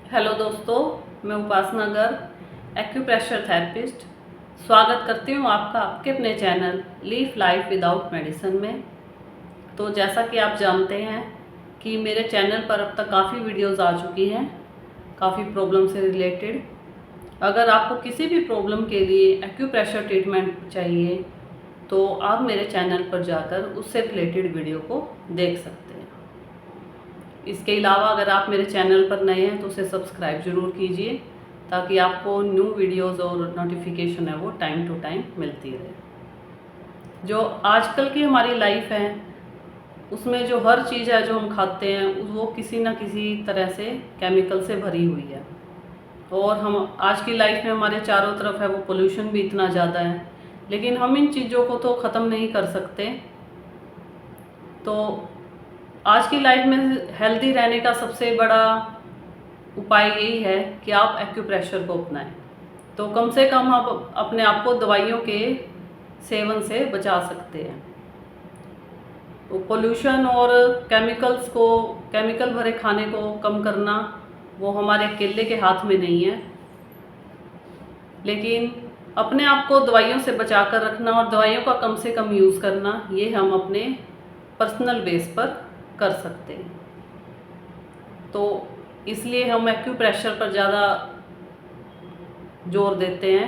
Hello दोस्तों, मैं उपासना Garg acupressure therapist स्वागत करती हूँ आपका आपके अपने channel leave life without medicine में। तो जैसा कि आप जानते हैं कि मेरे चैनल पर अब तक काफ़ी वीडियोस आ चुकी हैं काफ़ी प्रॉब्लम से रिलेटेड। अगर आपको किसी भी प्रॉब्लम के लिए एक्यूप्रेशर ट्रीटमेंट चाहिए तो आप मेरे चैनल पर जाकर उससे रिलेटेड वीडियो को देख सकते हैं। इसके अलावा अगर आप मेरे चैनल पर नए हैं तो उसे सब्सक्राइब ज़रूर कीजिए ताकि आपको न्यू वीडियोस और नोटिफिकेशन है वो टाइम टू टाइम मिलती रहे। जो आजकल की हमारी लाइफ है उसमें जो हर चीज़ है जो हम खाते हैं वो किसी ना किसी तरह से केमिकल से भरी हुई है। और हम आज की लाइफ में हमारे चारों तरफ है वो पोल्यूशन भी इतना ज़्यादा है, लेकिन हम इन चीज़ों को तो ख़त्म नहीं कर सकते। तो आज की लाइफ में हेल्दी रहने का सबसे बड़ा उपाय यही है कि आप एक्यूप्रेशर को अपनाएं। तो कम से कम आप अपने आप को दवाइयों के सेवन से बचा सकते हैं। तो पोल्यूशन और केमिकल भरे खाने को कम करना वो हमारे अकेले के हाथ में नहीं है, लेकिन अपने आप को दवाइयों से बचा कर रखना और दवाइयों का कम से कम यूज़ करना ये हम अपने पर्सनल बेस पर कर सकते हैं। तो इसलिए हम एक्यूप्रेशर पर ज़्यादा जोर देते हैं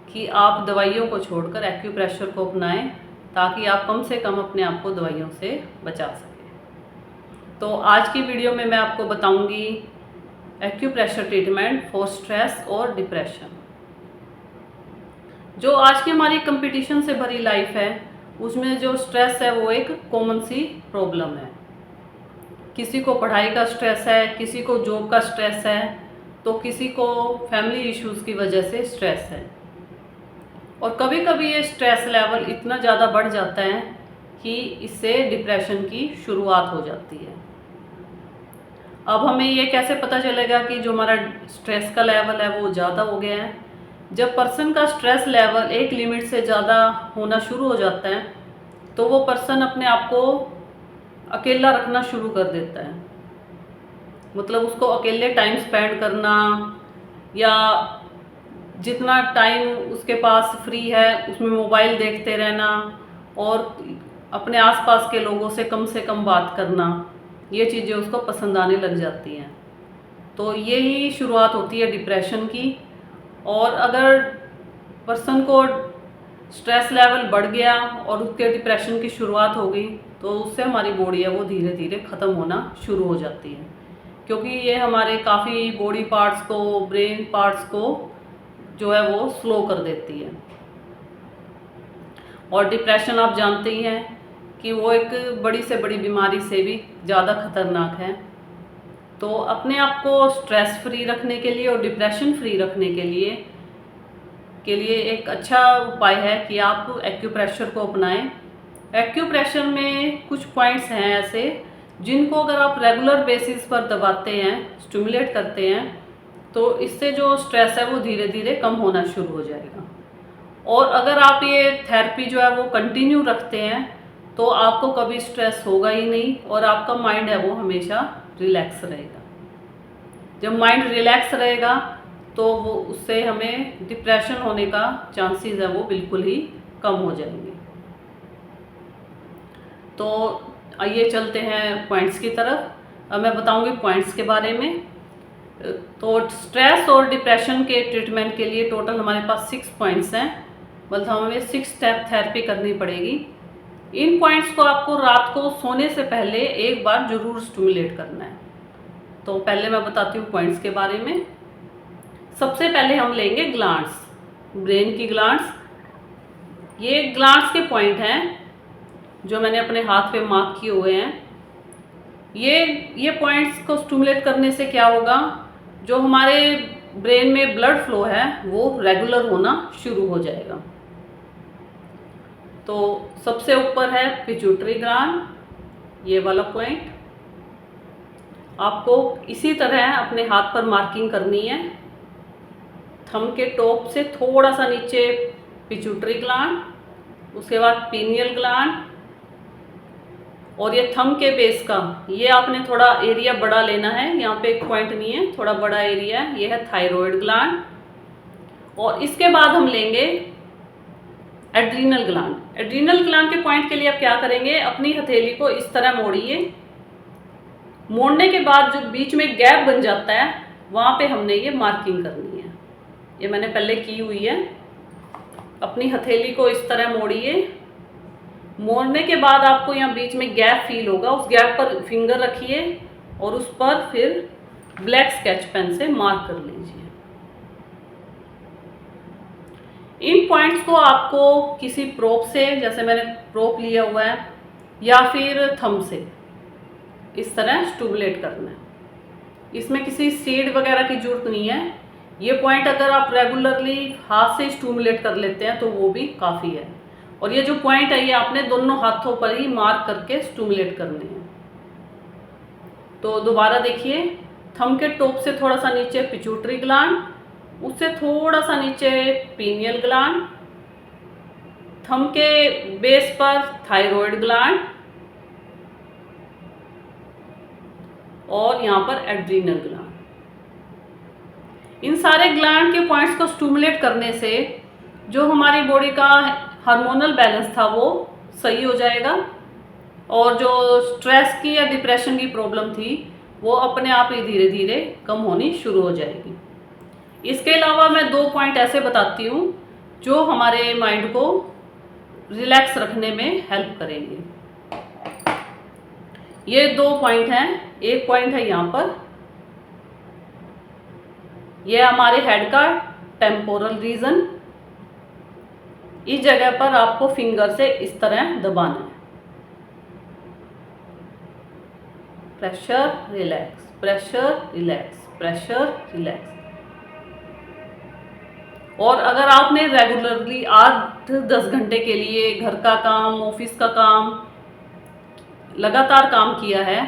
कि आप दवाइयों को छोड़कर एक्यूप्रेशर को अपनाएं ताकि आप कम से कम अपने आप को दवाइयों से बचा सकें। तो आज की वीडियो में मैं आपको बताऊंगी एक्यूप्रेशर ट्रीटमेंट फॉर स्ट्रेस और डिप्रेशन। जो आज की हमारी कंपटीशन से भरी लाइफ है उसमें जो स्ट्रेस है वो एक कॉमन सी प्रॉब्लम है। किसी को पढ़ाई का स्ट्रेस है, किसी को जॉब का स्ट्रेस है, तो किसी को फैमिली इश्यूज़ की वजह से स्ट्रेस है। और कभी कभी ये स्ट्रेस लेवल इतना ज़्यादा बढ़ जाता है कि इससे डिप्रेशन की शुरुआत हो जाती है। अब हमें ये कैसे पता चलेगा कि जो हमारा स्ट्रेस का लेवल है वो ज़्यादा हो गया है? जब पर्सन का स्ट्रेस लेवल एक लिमिट से ज़्यादा होना शुरू हो जाता है तो वो पर्सन अपने आप को अकेला रखना शुरू कर देता है। मतलब उसको अकेले टाइम स्पेंड करना या जितना टाइम उसके पास फ्री है उसमें मोबाइल देखते रहना और अपने आसपास के लोगों से कम बात करना, ये चीज़ें उसको पसंद आने लग जाती हैं। तो यही शुरुआत होती है डिप्रेशन की। और अगर पर्सन को स्ट्रेस लेवल बढ़ गया और उसके डिप्रेशन की शुरुआत हो गई तो उससे हमारी बॉडी है वो धीरे धीरे ख़त्म होना शुरू हो जाती है, क्योंकि ये हमारे काफ़ी बॉडी पार्ट्स को, ब्रेन पार्ट्स को जो है वो स्लो कर देती है। और डिप्रेशन आप जानते ही हैं कि वो एक बड़ी से बड़ी बीमारी से भी ज़्यादा खतरनाक है। तो अपने आप को स्ट्रेस फ्री रखने के लिए और डिप्रेशन फ्री रखने के लिए एक अच्छा उपाय है कि आप एक्यूप्रेशर को अपनाएं। एक्यूप्रेशर में कुछ पॉइंट्स हैं ऐसे जिनको अगर आप रेगुलर बेसिस पर दबाते हैं, स्टिमुलेट करते हैं, तो इससे जो स्ट्रेस है वो धीरे धीरे कम होना शुरू हो जाएगा। और अगर आप ये थेरेपी जो है वो कंटिन्यू रखते हैं तो आपको कभी स्ट्रेस होगा ही नहीं और आपका माइंड है वो हमेशा रिलैक्स रहेगा। जब माइंड रिलैक्स रहेगा तो वो उससे हमें डिप्रेशन होने का चांसेस है वो बिल्कुल ही कम हो जाएंगे। तो आइए चलते हैं पॉइंट्स की तरफ। अब मैं बताऊंगी पॉइंट्स के बारे में। तो स्ट्रेस और डिप्रेशन के ट्रीटमेंट के लिए टोटल हमारे पास 6 पॉइंट्स हैं, मतलब हमें 6 स्टेप थेरेपी करनी पड़ेगी। इन पॉइंट्स को आपको रात को सोने से पहले एक बार ज़रूर स्टिमुलेट करना है। तो पहले मैं बताती हूँ पॉइंट्स के बारे में। सबसे पहले हम लेंगे ग्लैंड्स, ब्रेन की ग्लैंड्स। ये ग्लैंड्स के पॉइंट हैं जो मैंने अपने हाथ पे मार्क किए हुए हैं। ये पॉइंट्स को स्टिमुलेट करने से क्या होगा, जो हमारे ब्रेन में ब्लड फ्लो है वो रेगुलर होना शुरू हो जाएगा। तो सबसे ऊपर है पिट्यूटरी ग्लैंड, ये वाला पॉइंट आपको इसी तरह अपने हाथ पर मार्किंग करनी है। थंब के टॉप से थोड़ा सा नीचे पिट्यूटरी ग्लैंड, उसके बाद पीनियल ग्लैंड और ये थंब के बेस का, ये आपने थोड़ा एरिया बड़ा लेना है, यहाँ पे एक पॉइंट नहीं है, थोड़ा बड़ा एरिया है, ये है थायराइड ग्लैंड। और इसके बाद हम लेंगे एड्रीनल ग्लैंड। एड्रीनल ग्लैंड के पॉइंट के लिए आप क्या करेंगे, अपनी हथेली को इस तरह मोड़िए। मोड़ने के बाद जो बीच में गैप बन जाता है वहाँ पे हमने ये मार्किंग करनी है। ये मैंने पहले की हुई है। अपनी हथेली को इस तरह मोड़िए। मोड़ने के बाद आपको यहाँ बीच में गैप फील होगा, उस गैप पर फिंगर रखिए और उस पर फिर ब्लैक स्केच पेन से मार्क कर लीजिए। इन पॉइंट्स को आपको किसी प्रोप से, जैसे मैंने प्रोप लिया हुआ है, या फिर थंब से इस तरह स्टूमुलेट करना है। इसमें किसी सीड वगैरह की जरूरत नहीं है। ये पॉइंट अगर आप रेगुलरली हाथ से स्टूमुलेट कर लेते हैं तो वो भी काफ़ी है। और ये जो पॉइंट है ये आपने दोनों हाथों पर ही मार्क करके स्टूमुलेट करने हैं। तो दोबारा देखिए, थंब के टॉप से थोड़ा सा नीचे पिट्यूटरी ग्लैंड, उससे थोड़ा सा नीचे पीनियल ग्लैंड, थंब के बेस पर थायराइड ग्लैंड और यहाँ पर एड्रीनल ग्लैंड। इन सारे ग्लैंड के पॉइंट्स को स्टूमुलेट करने से जो हमारी बॉडी का हार्मोनल बैलेंस था वो सही हो जाएगा और जो स्ट्रेस की या डिप्रेशन की प्रॉब्लम थी वो अपने आप ही धीरे धीरे कम होनी शुरू हो जाएगी। इसके अलावा मैं 2 पॉइंट ऐसे बताती हूँ जो हमारे माइंड को रिलैक्स रखने में हेल्प करेंगे। ये 2 पॉइंट हैं। एक पॉइंट है यहाँ पर, यह हमारे हेड का टेम्पोरल रीजन। इस जगह पर आपको फिंगर से इस तरह दबाना है। Pressure relax, pressure relax, pressure relax. और अगर आपने रेगुलरली 8-10 घंटे के लिए घर का काम, ऑफिस का काम लगातार काम किया है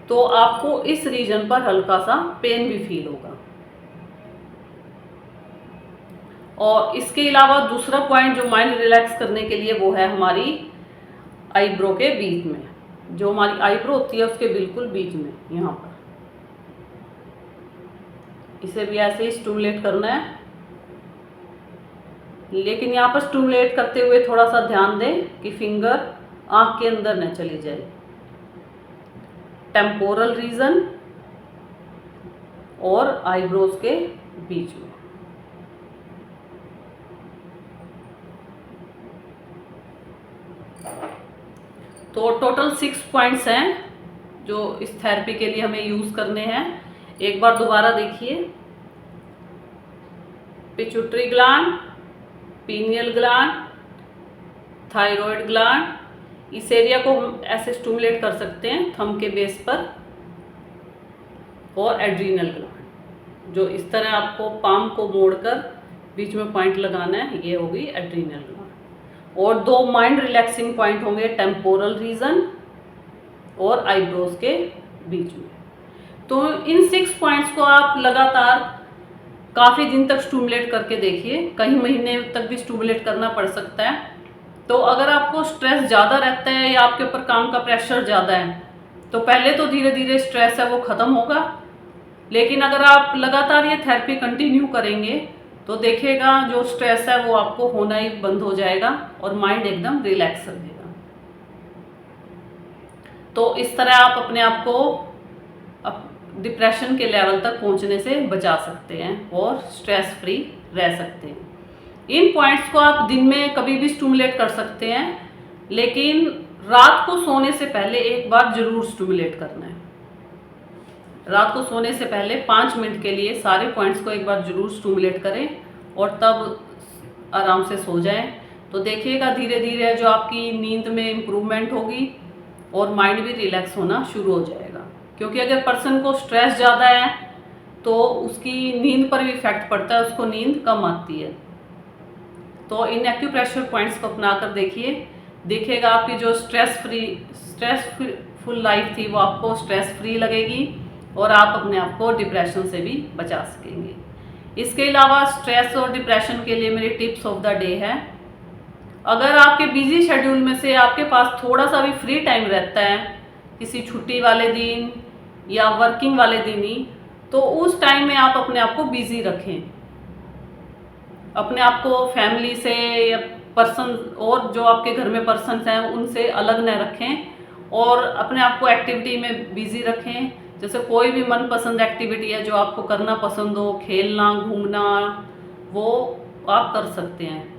तो आपको इस रीजन पर हल्का सा पेन भी फील होगा। और इसके अलावा दूसरा पॉइंट जो माइंड रिलैक्स करने के लिए वो है हमारी आईब्रो के बीच में, जो हमारी आईब्रो होती है उसके बिल्कुल बीच में, यहाँ पर। इसे भी ऐसे ही स्टूमुलेट करना है, लेकिन यहाँ पर स्टूमुलेट करते हुए थोड़ा सा ध्यान दें कि फिंगर आंख के अंदर न चली जाए। टेम्पोरल रीजन और आईब्रोज के बीच में। तो टोटल 6 पॉइंट्स हैं जो इस थेरेपी के लिए हमें यूज़ करने हैं। एक बार दोबारा देखिए, pituitary gland, pineal gland, thyroid gland. इस एरिया को हम ऐसे स्टूमुलेट कर सकते हैं थंब के बेस पर। और एड्रीनल ग्लैंड, जो इस तरह आपको पाम को मोड़कर बीच में पॉइंट लगाना है, ये होगी एड्रीनल ग्लैंड। और 2 माइंड रिलैक्सिंग पॉइंट होंगे टेम्पोरल रीजन और आईब्रोज के बीच में। तो इन 6 पॉइंट्स को आप लगातार काफ़ी दिन तक स्टूमुलेट करके देखिए। कई महीने तक भी स्टूमुलेट करना पड़ सकता है। तो अगर आपको स्ट्रेस ज़्यादा रहता है या आपके ऊपर काम का प्रेशर ज़्यादा है तो पहले तो धीरे धीरे स्ट्रेस है वो ख़त्म होगा, लेकिन अगर आप लगातार ये थेरेपी कंटिन्यू करेंगे तो देखिएगा जो स्ट्रेस है वो आपको होना ही बंद हो जाएगा और माइंड एकदम रिलैक्स रहेगा। तो इस तरह आप अपने आप को डिप्रेशन के लेवल तक पहुंचने से बचा सकते हैं और स्ट्रेस फ्री रह सकते हैं। इन पॉइंट्स को आप दिन में कभी भी स्टूमुलेट कर सकते हैं, लेकिन रात को सोने से पहले एक बार जरूर स्टूमुलेट करना है। रात को सोने से पहले 5 मिनट के लिए सारे पॉइंट्स को एक बार जरूर स्टूमुलेट करें और तब आराम से सो जाएं। तो देखिएगा धीरे धीरे जो आपकी नींद में इम्प्रूवमेंट होगी और माइंड भी रिलैक्स होना शुरू हो जाएगा। क्योंकि अगर पर्सन को स्ट्रेस ज़्यादा है तो उसकी नींद पर भी इफेक्ट पड़ता है, उसको नींद कम आती है। तो इन एक्यूप्रेशर पॉइंट्स को अपना कर देखिएगा आपकी जो स्ट्रेसफुल लाइफ थी वो आपको स्ट्रेस फ्री लगेगी और आप अपने आप को डिप्रेशन से भी बचा सकेंगे। इसके अलावा स्ट्रेस और डिप्रेशन के लिए मेरी टिप्स ऑफ द डे है, अगर आपके बिजी शेड्यूल में से आपके पास थोड़ा सा भी फ्री टाइम रहता है किसी छुट्टी वाले दिन या वर्किंग वाले दिन ही, तो उस टाइम में आप अपने आप को बिजी रखें। अपने आप को फैमिली से या पर्सन और जो आपके घर में पर्सन्स हैं उनसे अलग न रखें और अपने आप को एक्टिविटी में बिजी रखें। जैसे कोई भी मनपसंद एक्टिविटी है जो आपको करना पसंद हो, खेलना, घूमना, वो आप कर सकते हैं।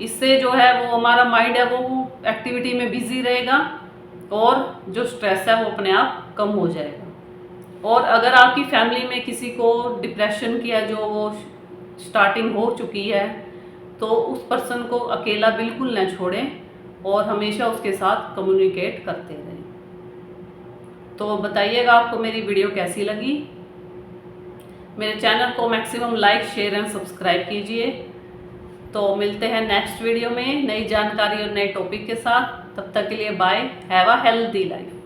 इससे जो है वो हमारा माइंड है वो एक्टिविटी में बिजी रहेगा और जो स्ट्रेस है वो अपने आप कम हो जाएगा। और अगर आपकी फैमिली में किसी को डिप्रेशन की है, जो वो स्टार्टिंग हो चुकी है, तो उस पर्सन को अकेला बिल्कुल न छोड़ें और हमेशा उसके साथ कम्युनिकेट करते रहें। तो बताइएगा आपको मेरी वीडियो कैसी लगी। मेरे चैनल को maximum like, share and subscribe कीजिए। तो मिलते हैं नेक्स्ट वीडियो में नई जानकारी और नए टॉपिक के साथ। तब तक के लिए bye. Have a healthy life.